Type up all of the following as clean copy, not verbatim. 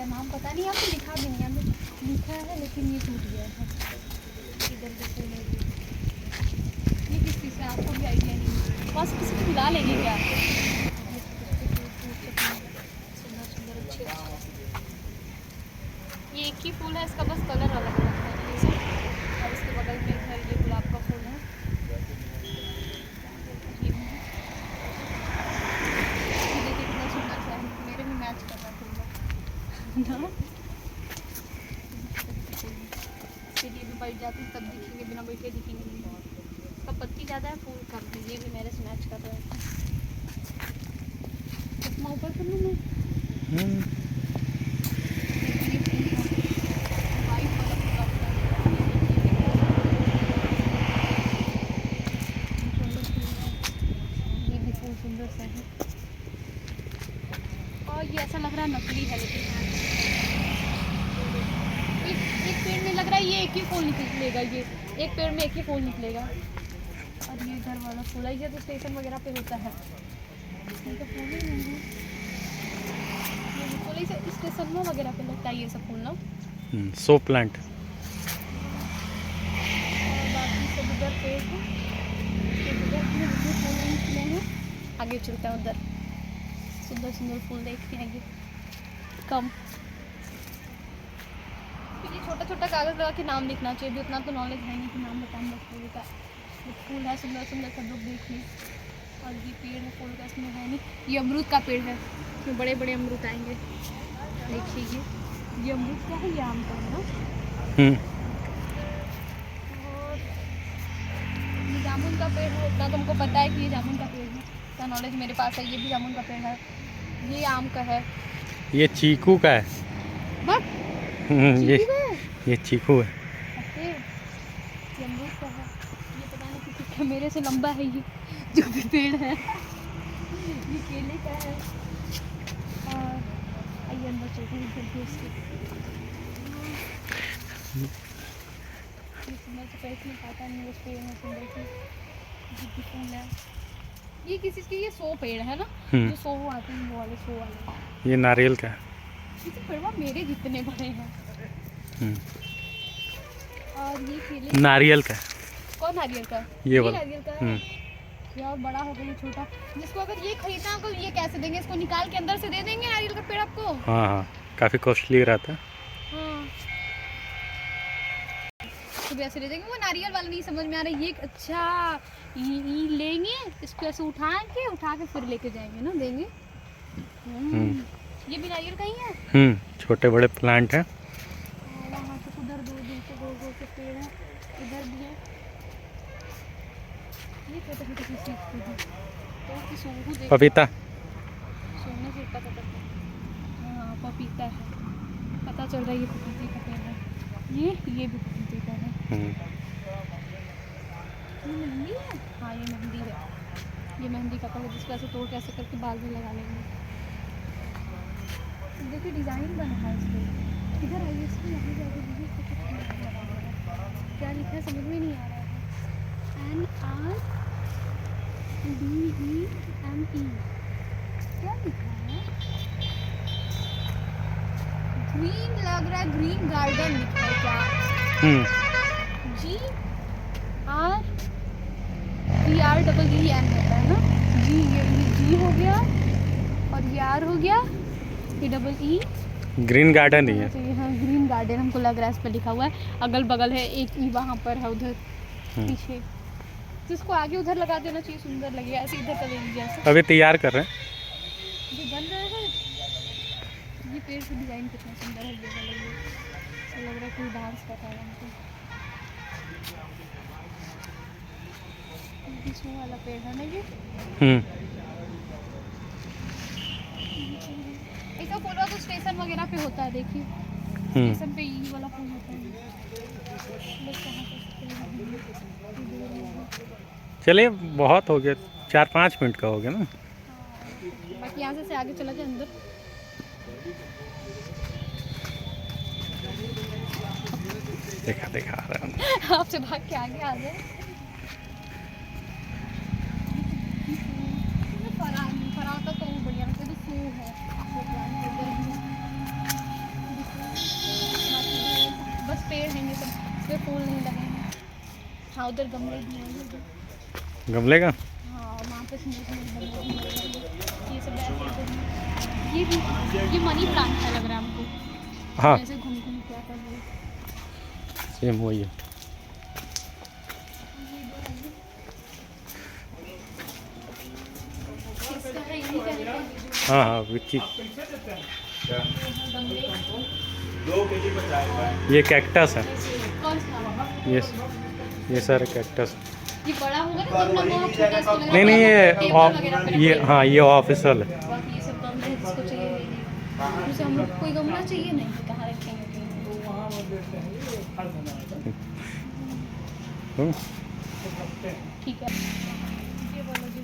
नाम पता नहीं, यहाँ पे लिखा भी नहीं है, लिखा है लेकिन ये टूट गया है। इधर के फूल है ये किस चीज़ से आपको भी आइडिया नहीं, बस किसी को बुला लेंगे क्या? सुंदर सुंदर अच्छे ये एक ही फूल है, इसका बस कलर अलग अलग है और इसके बगल में इधर ये गुलाब का फूल है। ये देखिए कितना सुंदर सा है, मेरे में मैच कर रहा फूल ना। इसके लिए भी बैठ जाती तब दिखेंगे, बिना बैठे दिखेंगे नहीं। इसका पत्ती ज़्यादा है, फूल कम है, ये भी मेरे से मैच कर रहा है। कितना ऊपर करना मैं सुंदर सा है और ये ऐसा लग रहा है नकली है, लेकिन एक पेड़ में लग रहा है ये एक ही फूल निकलेगा, ये एक पेड़ में एक ही फूल निकलेगा। और ये इधर वाला फूल है, ये तो स्टेशन वगैरह पे होता है, इसमें तो फूल ही नहीं है, ये फूल ही स्टेशन वगैरह पे लगता है ये सब फूल ना, सो प्लांट। और बाकी सब उधर पेड़ है, फूल निकले हैं। आगे चलते हैं, उधर सुंदर सुंदर फूल देखते हैं। ये कम ये छोटा छोटा कागज़ लगा के नाम लिखना चाहिए, भी उतना तो नॉलेज है नहीं कि नाम बताएं बस फूल का। ये फूल है सुंदर सुंदर, सब लोग देखिए। और ये पेड़ है फूल का, इसमें है नहीं, ये अमरूद का पेड़ है, इसमें बड़े बड़े अमरूद आएंगे। देखिए ये अमरूद क्या है, ये आम का है ना। और ये जामुन का पेड़ है, उतना तुमको पता है कि ये जामुन का पेड़ है, इतना नॉलेज मेरे पास है। ये भी जामुन का पेड़ है, ये आम का है, ये चीकू का है। बस ये चीकू है। ये अमरूद का है, ये पता नहीं किसी का, मेरे से लंबा है ये जो भी पेड़ है। ये केले का है। और आइए अंदर चलते हैं, फिर उसके सुंदर से पैसे नहीं पाता नहीं, उस पेड़ में सुंदर से फूल है। ये किसी के, ये 100 पेड़ है ना, जो 100 आते हैं वो वाले 100 वाले। ये नारियल का है। ये पेड़वा मेरे जितने बड़े हैं। और ये केले नारियल का। कौन नारियल का? ये वाला नारियल का है। ये और बड़ा हो गया, ये छोटा। जिसको अगर ये खरीदना होगा ये कैसे देंगे? इसको निकाल के अंदर से दे देंगे नारियल का पेड़ आपको? हाँ हाँ, काफ़ी कॉस्टली रहता है। हाँ तो ऐसे दे देंगे, वो नारियल वाला नहीं समझ में आ रहा है। ये अच्छा ये लेंगे, इसको ऐसे उठा के फिर लेके जाएंगे ना, देंगे। ये भी नारियल का ही है। छोटे बड़े प्लांट हैं। वहाँ से उधर दूर से पेड़ है, इधर भी है। ये छोटे छोटे से सीख है, पपीता। सोने से पता चलता है। हाँ पपीता है, पता चल रहा है ये पपीते का पेड़ है। ये भी पपीते का है। ये मेहंदी है। हाँ ये मेहंदी है, ये मेहंदी का पेड़, जिसको ऐसे तोड़ के ऐसे करके बाल में लगा लेंगे। देखिए डिज़ाइन बना है इस पर। इधर आइए, इसमें यहाँ जाके देखिए क्या लिखा है, समझ में नहीं आ रहा है। NRDEME क्या लिखा है? ग्रीन लग रहा है, ग्रीन गार्डन लिखा है क्या? GREEN होता है ना। जी, ये जी हो गया और ये आर हो गया, ये EE। ग्रीन गार्डन ही है। हाँ ग्रीन गार्डन हमको लग रहा है, इस पर लिखा हुआ है। अगल बगल है, एक ई वहाँ पर है, उधर पीछे। जिसको आगे उधर लगा देना चाहिए, सुंदर लगेगा। ऐसे इधर कर लीजिए, ऐसे अभी तैयार कर रहे हैं। ये बन रहा है। ये पेड़ का डिज़ाइन कितना सुंदर है, ये वाला। ये लग रहा है कोई डांस कर रहा है हमको। बीच वाला पेड़ है ना ये। ऐसा फूल तो स्टेशन वगैरह पे होता है, देखिए स्टेशन पे ये वाला फूल होता है। चलिए बहुत हो गया, 4-5 मिनट का हो गया ना। बाकी यहाँ से आगे चला जाए अंदर। देखा रहा हूँ। आपसे भाग के आगे आ जाए। फराता तो बढ़िया लगता है, तो सो है। हाँ उधर गमले भी हैं। गमले का? हाँ वहाँ पे सुंदर सुंदर गमले भी हैं। ये सब ऐसे ही ये भी ये मनी प्लांट है लग रहा है हमको। हाँ ऐसे घूम घूम क्या कर रहे हैं। सेम वही है। इसका है यही क्या है हाँ हाँ विक्की। गमले। ये कैक्टस है। कौन सा? ये सारे कैक्टस। ये बड़ा होगा ना तब लंबा और छोटा इसको लग रहा नहीं नहीं है टेबल वगैरह पे ये रखने हाँ ये ऑफिशियल है। के। बाकी ये सब गमले हैं, जिसको चाहिए ले लीजिए। जैसे हम लोग को कोई गमला चाहिए नहीं कहाँ रखेंगे। हम्म, ठीक है ये वाला जो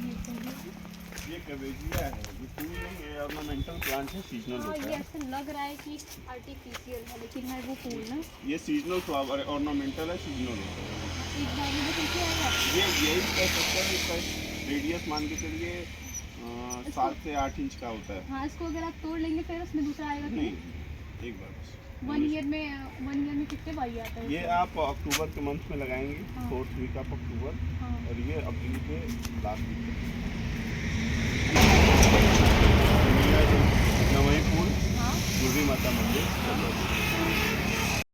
ये कवेजिया है, ये फूल नहीं है, ऑर्नामेंटल प्लांट है, सीजनल हाँ होता ये है। ऐसे लग रहा है कि आर्टिफिशियल है लेकिन है वो फूल ना। ये सीजनल फ्लावर है, ऑर्नामेंटल है, सीजनल होता है। इस बार में कैसे आएगा? ये यही कह सकते हैं, इसका रेडियस मान के चलिए 7 से 8 इंच का होता है। हाँ इसको अगर आप तोड़ लेंगे फिर उसमें दूसरा आएगा कि नहीं, नहीं? एक बार बस। 1 ईयर में कितने बारी आता है? ये आप अक्टूबर के मंथ में लगाएंगे, हाँ। 4th वीक ऑफ अक्टूबर, हाँ और ये अप्रैल के लास्ट वीक में। नवही फूल, हाँ दुर्गी माता मंदिर।